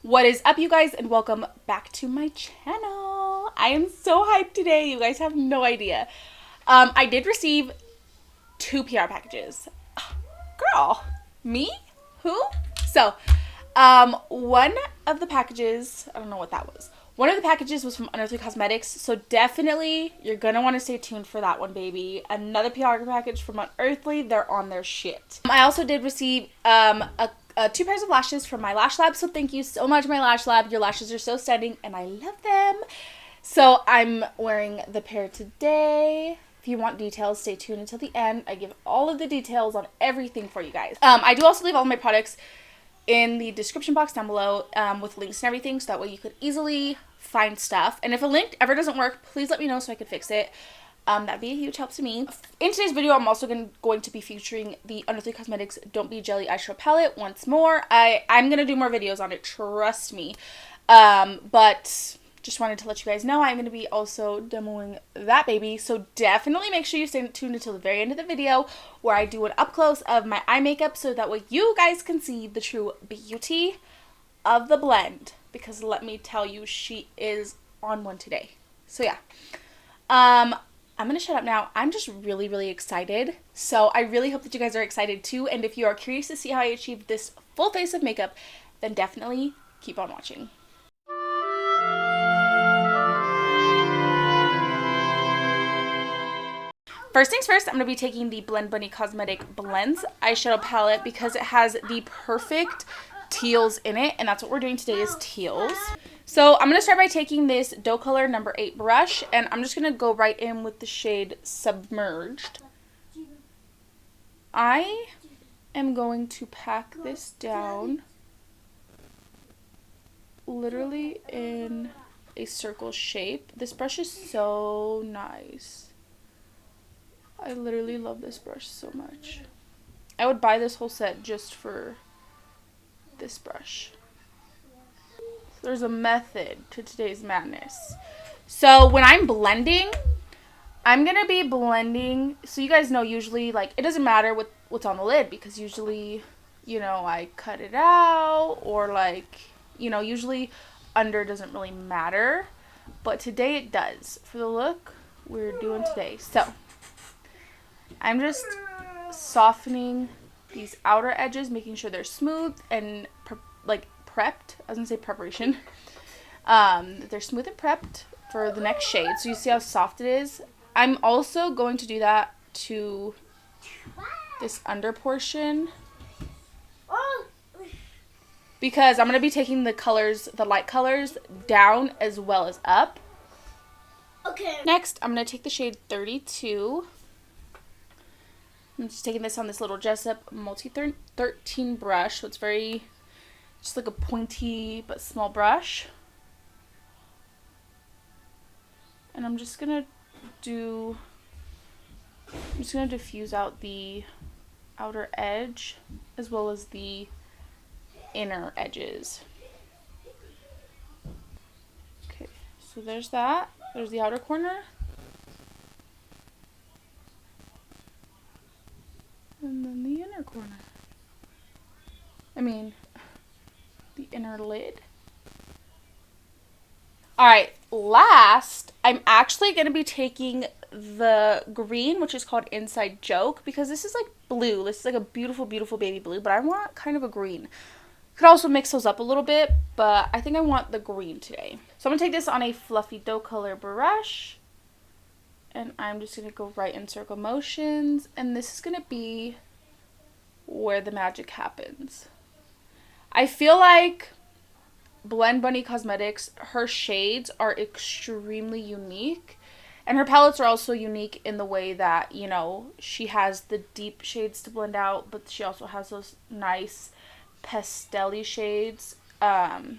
What is up, you guys, and welcome back to my channel. I am so hyped today. You guys have no idea. I did receive 2 PR packages. Girl, me? Who? So, one of the packages, I don't know what that was. One of the packages was from Unearthly Cosmetics, so definitely you're going to want to stay tuned for that one, baby. Another PR package from Unearthly, they're on their shit. I also did receive 2 pairs of lashes from my Lash Lab, so thank you so much, my Lash Lab. Your lashes are so stunning, and I love them. So I'm wearing the pair today. If you want details, stay tuned until the end. I give all of the details on everything for you guys. I do also leave all of my products in the description box down below with links and everything, so that way you could easily find stuff. And if a link ever doesn't work, please let me know so I could fix it. That'd be a huge help to me. In today's video, I'm also going to be featuring the Unearthly Cosmetics Don't Be Jelly eyeshadow palette once more. I'm going to do more videos on it, trust me. But just wanted to let you guys know I'm going to be also demoing that baby. So definitely make sure you stay tuned until the very end of the video where I do an up close of my eye makeup so that way you guys can see the true beauty of the blend. Because let me tell you, she is on one today. So yeah. I'm going to shut up now. I'm just really, really excited. So I really hope that you guys are excited too. And if you are curious to see how I achieved this full face of makeup, then definitely keep on watching. First things first, I'm going to be taking the Buuny Cosmetic Blends eyeshadow palette because it has the perfect teals in it. And that's what we're doing today is teals. So I'm going to start by taking this dough color number 8 brush, and I'm just going to go right in with the shade Submerged. I am going to pack this down literally in a circle shape. This brush is so nice. I literally love this brush so much. I would buy this whole set just for this brush. There's a method to today's madness. So when I'm blending, I'm going to be blending. So you guys know usually, like, it doesn't matter what's on the lid because usually, you know, I cut it out or like, you know, usually under doesn't really matter. But today it does. For the look we're doing today. So I'm just softening these outer edges, making sure they're smooth and prepped. I was gonna say preparation. They're smooth and prepped for the next shade. So you see how soft it is. I'm also going to do that to this under portion because I'm gonna be taking the colors, the light colors, down as well as up. Okay. Next, I'm gonna take the shade 32. I'm just taking this on this little Jessup Multi 13 brush. So it's very just like a pointy but small brush. And I'm just gonna diffuse out the outer edge as well as the inner edges. Okay, so there's that. There's the outer corner. And then the inner corner. The inner lid. Alright, last, I'm actually going to be taking the green, which is called Inside Joke, because this is like blue. This is like a beautiful, beautiful baby blue, but I want kind of a green. Could also mix those up a little bit, but I think I want the green today. So I'm going to take this on a fluffy dough color brush, and I'm just going to go right in circle motions, and this is going to be where the magic happens. I feel like Buuny Cosmetics, her shades are extremely unique, and her palettes are also unique in the way that, you know, she has the deep shades to blend out, but she also has those nice pastel-y shades, or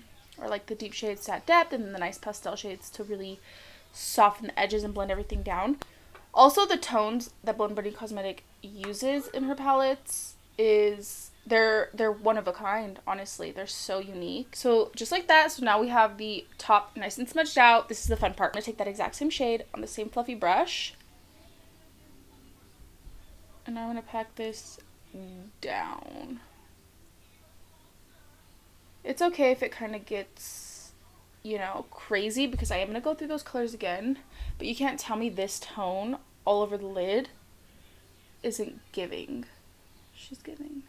like the deep shades at depth, and then the nice pastel shades to really soften the edges and blend everything down. Also, the tones that Buuny Cosmetic uses in her palettes is they're one of a kind. Honestly, they're so unique. So just like that, so now we have the top nice and smudged out. This is the fun part. I'm gonna take that exact same shade on the same fluffy brush, and I'm gonna pack this down. It's okay if it kind of gets, you know, crazy, because I am going to go through those colors again. But you can't tell me this tone all over the lid isn't giving. She's giving.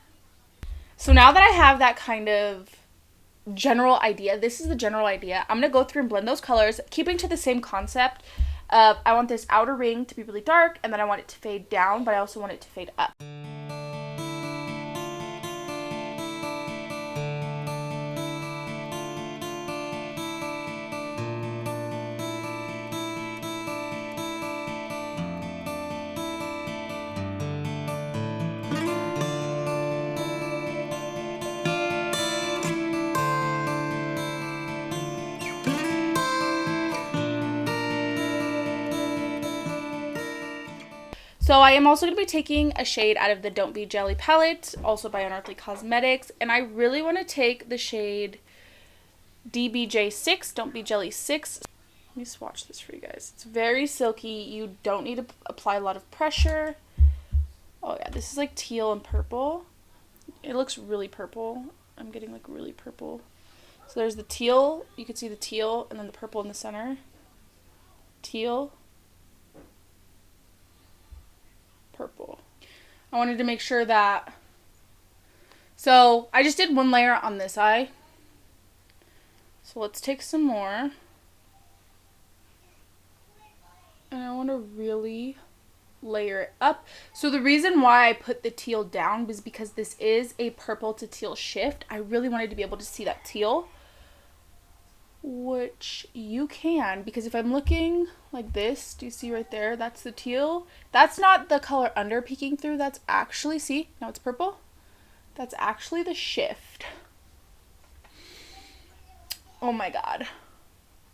So now that I have that kind of general idea, this is the general idea, I'm going to go through and blend those colors, keeping to the same concept of I want this outer ring to be really dark, and then I want it to fade down, but I also want it to fade up. So I am also going to be taking a shade out of the Don't Be Jelly palette, also by Unearthly Cosmetics, and I really want to take the shade DBJ6, Don't Be Jelly 6. Let me swatch this for you guys. It's very silky. You don't need to apply a lot of pressure. Oh yeah, this is like teal and purple. It looks really purple. I'm getting like really purple. So there's the teal. You can see the teal, and then the purple in the center. Teal. Purple. I wanted to make sure that, so I just did one layer on this eye, so let's take some more, and I want to really layer it up. So the reason why I put the teal down was because this is a purple to teal shift. I really wanted to be able to see that teal, which you can, because if I'm looking like this, do you see right there, that's the teal. That's not the color under peeking through, that's actually, see, now it's purple, that's actually the shift. Oh my god,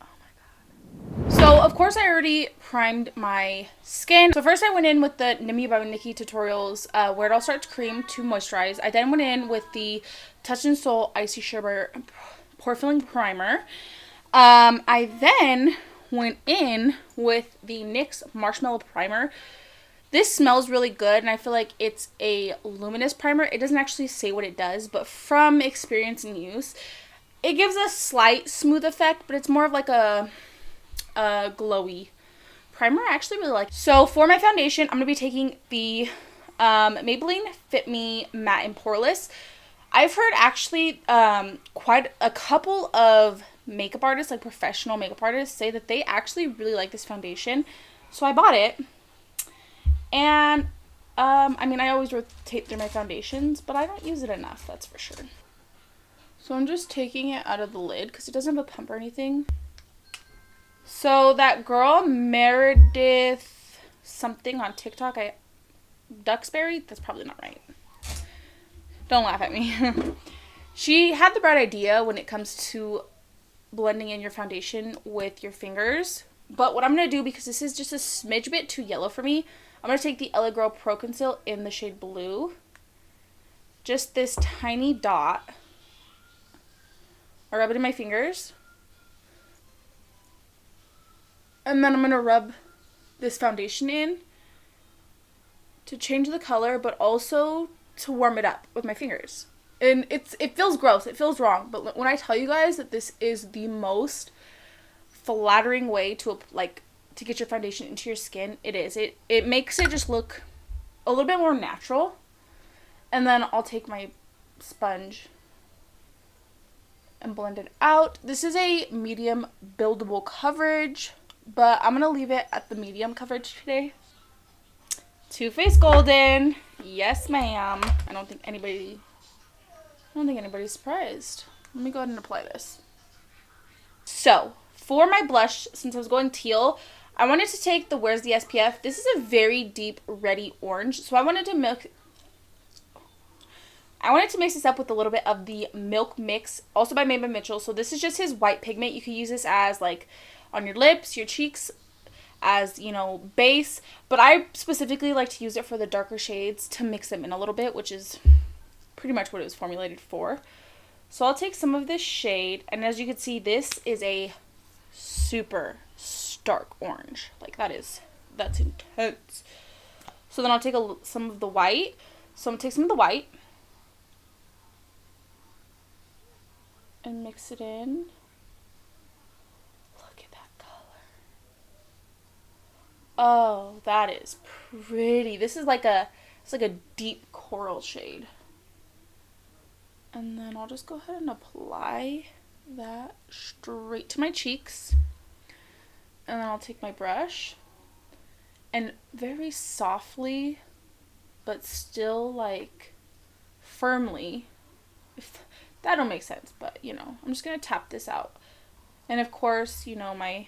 oh my god. So of course I already primed my skin. So first I went in with the Nimmy by Nikki Tutorials Where It All Starts cream to moisturize. I then went in with the Touch and Soul Icy Sherbet Pore Filling Primer. I then went in with the NYX Marshmallow Primer. This smells really good, and I feel like it's a luminous primer. It doesn't actually say what it does, but from experience and use, it gives a slight smooth effect, but it's more of like a glowy primer. I actually really like it. So for my foundation, I'm going to be taking the Maybelline Fit Me Matte and Poreless. I've heard actually quite a couple of makeup artists, like professional makeup artists, say that they actually really like this foundation. So I bought it. And I mean, I always rotate through my foundations, but I don't use it enough, that's for sure. So I'm just taking it out of the lid because it doesn't have a pump or anything. So that girl Meredith something on TikTok, Duxbury, that's probably not right. Don't laugh at me. She had the bright idea when it comes to blending in your foundation with your fingers. But what I'm going to do, because this is just a smidge bit too yellow for me, I'm going to take the LA Girl Pro Conceal in the shade Blue. Just this tiny dot. I rub it in my fingers. And then I'm going to rub this foundation in to change the color, but also to warm it up with my fingers. And it feels gross, it feels wrong, but when I tell you guys that this is the most flattering way to get your foundation into your skin, it is. It makes it just look a little bit more natural. And then I'll take my sponge and blend it out. This is a medium buildable coverage, but I'm gonna leave it at the medium coverage today. Too Faced Golden, yes ma'am. I don't think anybody's surprised. Let me go ahead and apply this. So for my blush, since I was going teal, I wanted to take the Where's the SPF. This is a very deep reddy orange, so I wanted to mix this up with a little bit of the Milk Mix, also by Made by Mitchell. So this is just his white pigment. You could use this as like on your lips, your cheeks, as, you know, base. But I specifically like to use it for the darker shades to mix them in a little bit, which is pretty much what it was formulated for. So I'll take some of this shade, and as you can see, this is a super stark orange. Like that's intense. So then I'll take some of the white. So I'm gonna take some of the white. and mix it in. Look at that color. Oh, that is pretty. This is like it's like a deep coral shade. And then I'll just go ahead and apply that straight to my cheeks. And then I'll take my brush and very softly, but still like firmly, if that don't make sense, but you know, I'm just gonna tap this out. And of course, you know, my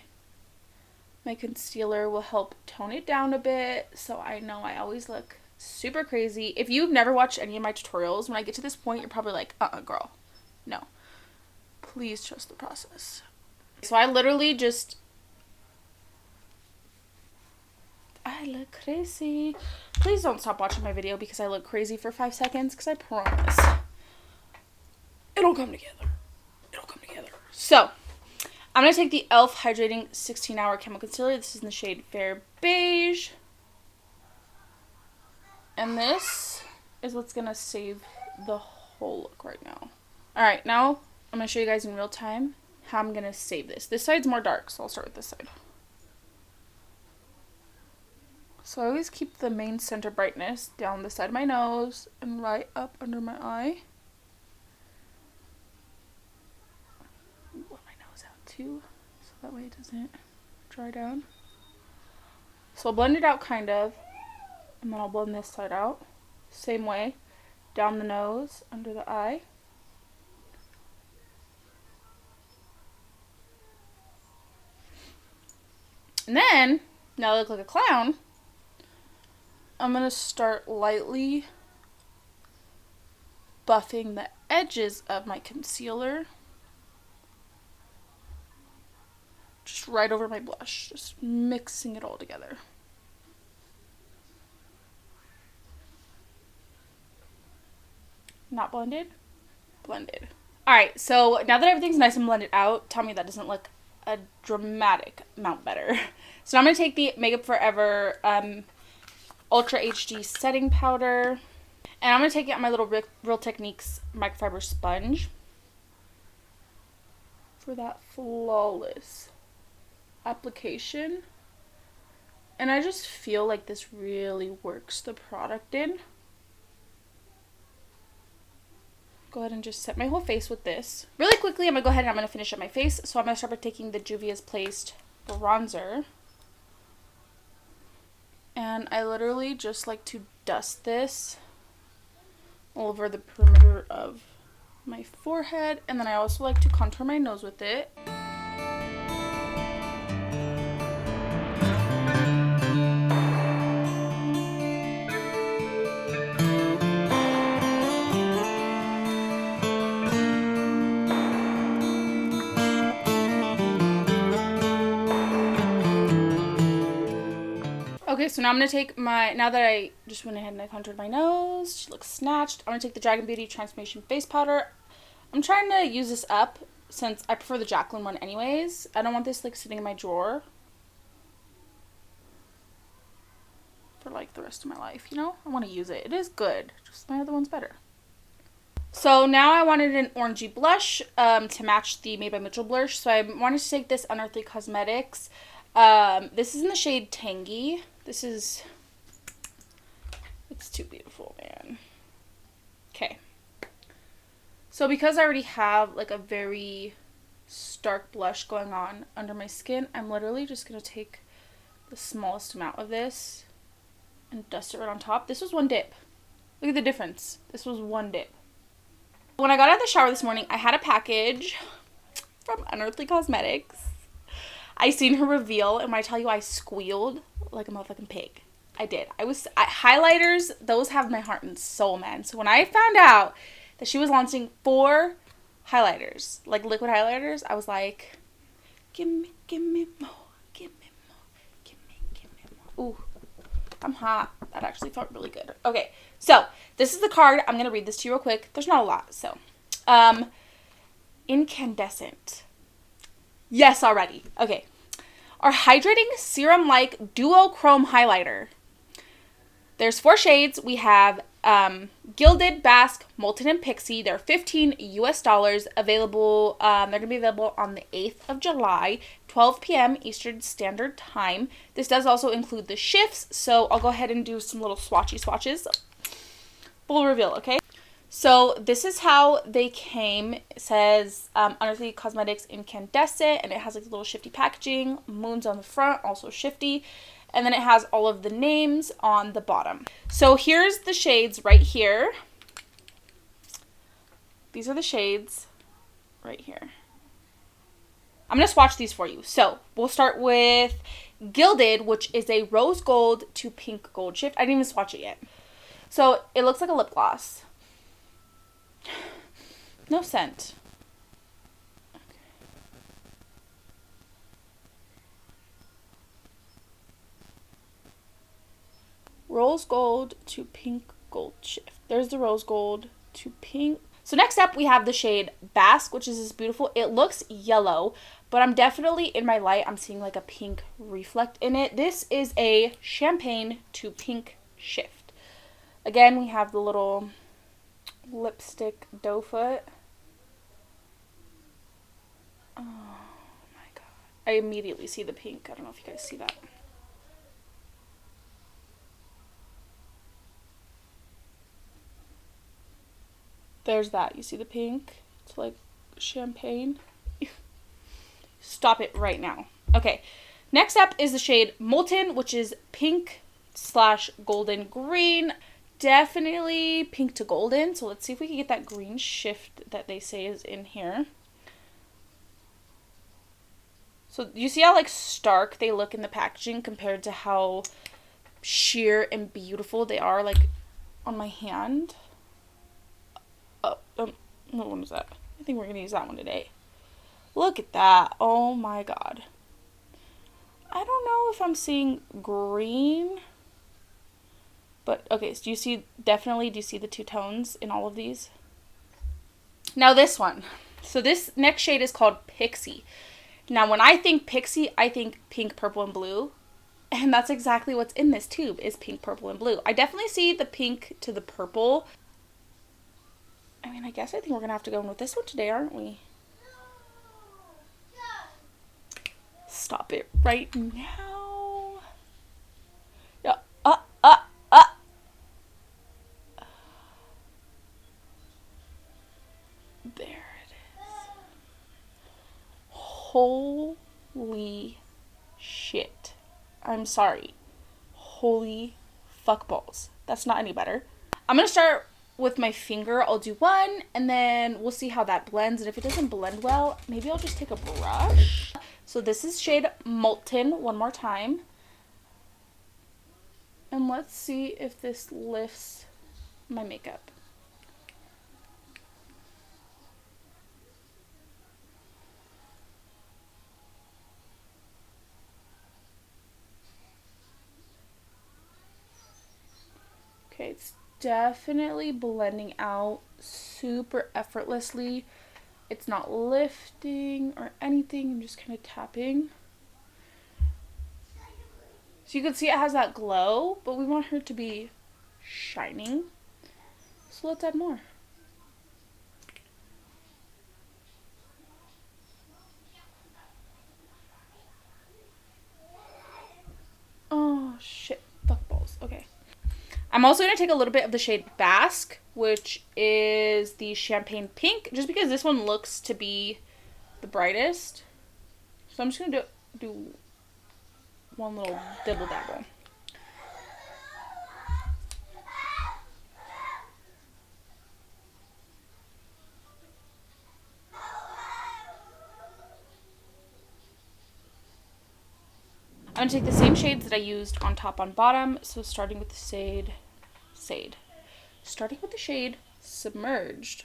concealer will help tone it down a bit, so I know I always look super crazy. If you've never watched any of my tutorials, when I get to this point, you're probably like, girl, no. Please trust the process. So I literally just, I look crazy. Please don't stop watching my video because I look crazy for 5 seconds, because I promise it'll come together. It'll come together. So I'm going to take the e.l.f. Hydrating 16-Hour Camo Concealer. This is in the shade Fair Beige. And this is what's going to save the whole look right now. Alright, now I'm going to show you guys in real time how I'm going to save this. This side's more dark, so I'll start with this side. So I always keep the main center brightness down the side of my nose and right up under my eye. Let my nose out too, so that way it doesn't dry down. So I'll blend it out kind of, and then I'll blend this side out. Same way, down the nose, under the eye. And then, now I look like a clown, I'm going to start lightly buffing the edges of my concealer. Just right over my blush. Just mixing it all together. Not blended? Blended. Alright, so now that everything's nice and blended out, tell me that doesn't look a dramatic amount better. So now I'm going to take the Makeup Forever Ultra HD Setting Powder. And I'm going to take it on my little Real Techniques microfiber sponge for that flawless application. And I just feel like this really works the product in. Go ahead and just set my whole face with this. Really quickly, I'm going to go ahead and I'm going to finish up my face. So I'm going to start by taking the Juvia's Placed bronzer. And I literally just like to dust this all over the perimeter of my forehead. And then I also like to contour my nose with it. Okay, so now I'm going to take now that I just went ahead and I contoured my nose, she looks snatched, I'm going to take the Dragon Beauty Transformation Face Powder. I'm trying to use this up since I prefer the Jaclyn one anyways. I don't want this like sitting in my drawer for like the rest of my life, you know? I want to use it. It is good, just my other one's better. So now I wanted an orangey blush to match the Made by Mitchell Blursh. So I wanted to take this Unearthly Cosmetics. This is in the shade Tangy. It's too beautiful, man. Okay. So because I already have like a very stark blush going on under my skin, I'm literally just going to take the smallest amount of this and dust it right on top. This was one dip. Look at the difference. This was one dip. When I got out of the shower this morning, I had a package from Unearthly Cosmetics. I seen her reveal, and when I tell you I squealed like a motherfucking pig. I did. Highlighters, those have my heart and soul, man. So when I found out that she was launching 4 highlighters, like liquid highlighters, I was like, give me more, give me more, give me more. Ooh, I'm hot. That actually felt really good. Okay, so this is the card. I'm going to read this to you real quick. There's not a lot, so. Incandescent. Yes, already. Okay. Our hydrating serum-like duo chrome highlighter. There's 4 shades. We have Gilded, Basque, Molten, and Pixie. They're $15 US. Available. They're gonna be available on the 8th of July, 12 p.m. Eastern Standard Time. This does also include the shifts, so I'll go ahead and do some little swatches. Full reveal, okay? So this is how they came. It says Unearthly Cosmetics Incandescent, and it has like a little shifty packaging. Moons on the front, also shifty. And then it has all of the names on the bottom. So here's the shades right here. These are the shades right here. I'm going to swatch these for you. So we'll start with Gilded, which is a rose gold to pink gold shift. I didn't even swatch it yet. So it looks like a lip gloss. No scent. Rose gold to pink gold shift. There's the rose gold to pink. So next up we have the shade Basque, which is this beautiful. It looks yellow, but I'm definitely in my light. I'm seeing like a pink reflect in it. This is a champagne to pink shift. Again, we have the little lipstick doe foot. Oh my god. I immediately see the pink. I don't know if you guys see that. There's that. You see the pink? It's like champagne. Stop it right now. Okay. Next up is the shade Molten, which is pink / golden green. Definitely pink to golden. So let's see if we can get that green shift that they say is in here. So you see how like stark they look in the packaging compared to how sheer and beautiful they are like on my hand. What one was that? I think we're going to use that one today. Look at that. Oh my god. I don't know if I'm seeing green. But, okay, so do you see the two tones in all of these? Now this one. So this next shade is called Pixie. Now when I think Pixie, I think pink, purple, and blue. And that's exactly what's in this tube is pink, purple, and blue. I definitely see the pink to the purple. I mean, I guess I think we're going to have to go in with this one today, aren't we? Stop it right now. Yeah. There it is. Holy shit. I'm sorry. Holy fuck balls. That's not any better. I'm going to start with my finger. I'll do one and then we'll see how that blends, and if it doesn't blend well, maybe I'll just take a brush. So this is shade Molten one more time, and let's see if this lifts my makeup. Okay, it's definitely blending out super effortlessly. It's not lifting or anything. I'm just kind of tapping. So you can see it has that glow, but we want her to be shining. So let's add more. Oh shit, fuck balls. Okay. I'm also going to take a little bit of the shade Basque, which is the champagne pink, just because this one looks to be the brightest. So I'm just going to do one little dibble dabble. I'm going to take the same shades that I used on top on bottom, so starting with the shade Submerged.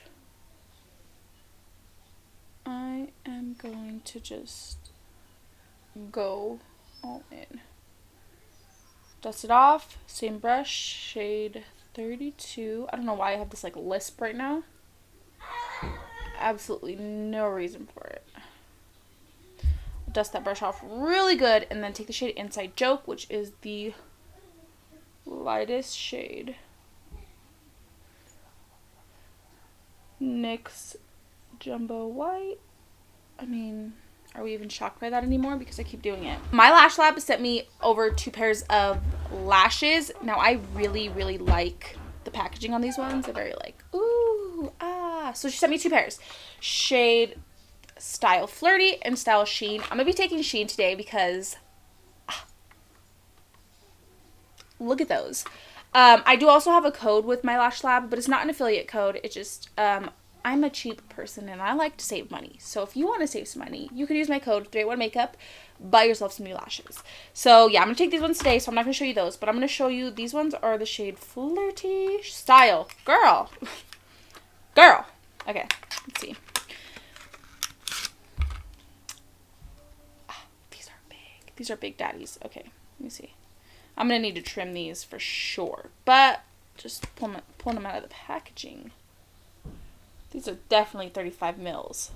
I am going to just go all in. Dust it off, same brush, shade 32. I don't know why I have this like lisp right now. Absolutely no reason for it. Dust that brush off really good, and then take the shade Inside Joke, which is the lightest shade. NYX Jumbo White. I mean, are we even shocked by that anymore? Because I keep doing it. My Lash Lab sent me over 2 pairs of lashes. Now, I really, really like the packaging on these ones. They're very like, ooh, ah. So she sent me 2 pairs. Shade Style Flirty and Style Sheen. I'm going to be taking Sheen today because look at those. I do also have a code with my Lash Lab, but it's not an affiliate code. It's just, I'm a cheap person and I like to save money. So if you want to save some money, you can use my code 381makeup, buy yourself some new lashes. So yeah, I'm going to take these ones today, so I'm not going to show you those, but I'm going to show you, these ones are the shade Flirty Style. Girl. Girl. Okay, let's see. These are big. These are big daddies. Okay, let me see. I'm going to need to trim these for sure, but just pulling them out of the packaging. These are definitely 35 mils.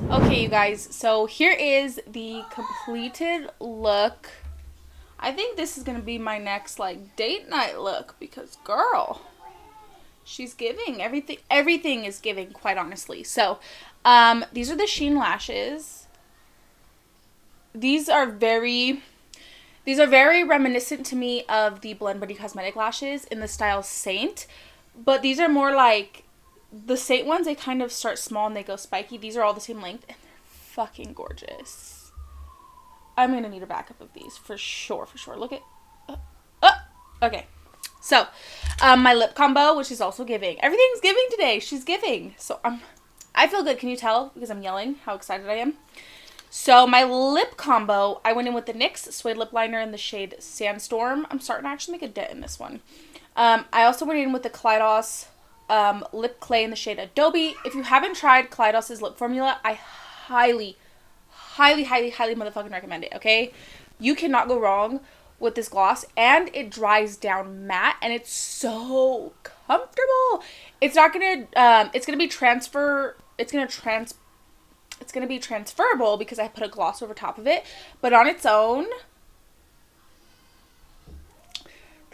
Okay, you guys, so here is the completed look. I think this is going to be my next, like, date night look because, girl, she's giving. Everything is giving, quite honestly. So, these are the Sheen lashes. These are very reminiscent to me of the Blend Buddy Cosmetic lashes in the style Saint, but these are more like the Saint ones. They kind of start small and they go spiky. These are all the same length and they're fucking gorgeous. I'm gonna need a backup of these for sure. Look at okay. So my lip combo, which is also giving. Everything's giving today. She's giving. So I feel good. Can you tell because I'm yelling how excited I am? So my lip combo, I went in with the NYX Suede lip liner in the shade Sandstorm. I'm starting to actually make a dent in this one. I also went in with the Kaleidos lip clay in the shade Adobe. If you haven't tried Kaleidos' lip formula, I highly motherfucking recommend it, okay? You cannot go wrong with this gloss, and it dries down matte, and it's so comfortable. It's not gonna, it's gonna be transferable because I put a gloss over top of it, but on its own,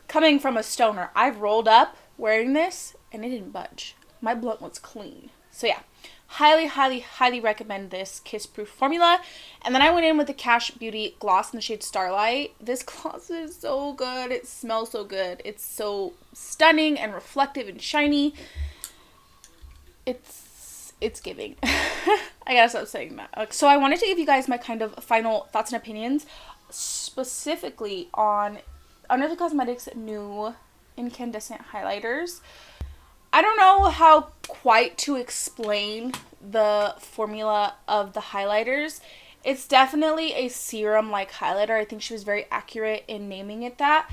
coming from a stoner, I've rolled up wearing this and it didn't budge. My blunt was clean. So yeah, highly recommend this kiss proof formula. And then I went in with the Kash Beauty gloss in the shade Starlight. This gloss is so good. It smells so good. It's so stunning and reflective and shiny. It's giving. I gotta stop saying that. Okay. So I wanted to give you guys my kind of final thoughts and opinions, specifically on Unearthly Cosmetics' new incandescent highlighters. I don't know how quite to explain the formula of the highlighters. It's definitely a serum-like highlighter. I think she was very accurate in naming it that.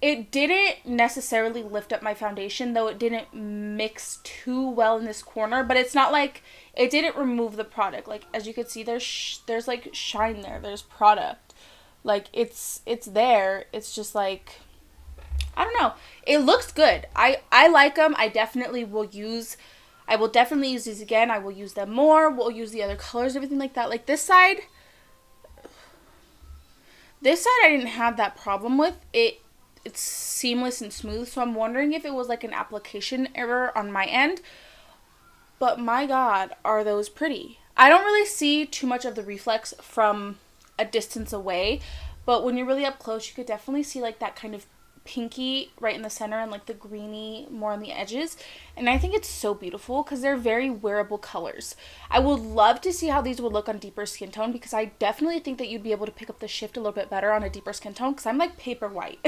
It didn't necessarily lift up my foundation, though it didn't mix too well in this corner. But it's not like it didn't remove the product. Like, as you can see, there's like shine there. There's product. Like, it's there. It's just like, I don't know. It looks good. I like them. I will definitely use these again. I will use them more. We'll use the other colors, everything like that. Like, this side I didn't have that problem with. It's seamless and smooth, so I'm wondering if it was like an application error on my end. But my God, are those pretty. I don't really see too much of the reflex from a distance away, but when you're really up close, you could definitely see like that kind of pinky right in the center and like the greeny more on the edges. And I think it's so beautiful because they're very wearable colors. I would love to see how these would look on deeper skin tone because I definitely think that you'd be able to pick up the shift a little bit better on a deeper skin tone because I'm like paper white.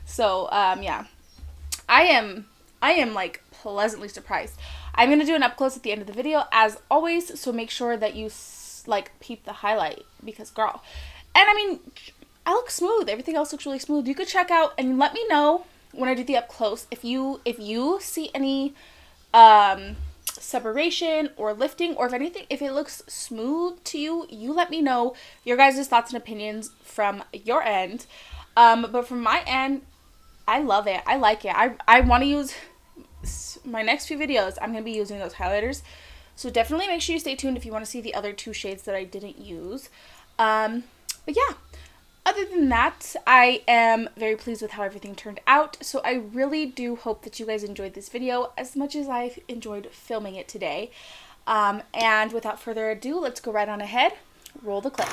So yeah, I am like pleasantly surprised. I'm gonna do an up close at the end of the video as always, so make sure that you like peep the highlight because girl. And I mean, I look smooth. Everything else looks really smooth. You could check out and let me know when I do the up close if you see any separation or lifting, or if it looks smooth to you. You let me know your guys' thoughts and opinions from your end. But from my end, I love it. I like it. I want to use my next few videos. I'm gonna be using those highlighters, so definitely make sure you stay tuned if you want to see the other 2 shades that I didn't use. But yeah. other than that, I am very pleased with how everything turned out. So I really do hope that you guys enjoyed this video as much as I enjoyed filming it today. And without further ado, let's go right on ahead. Roll the clip.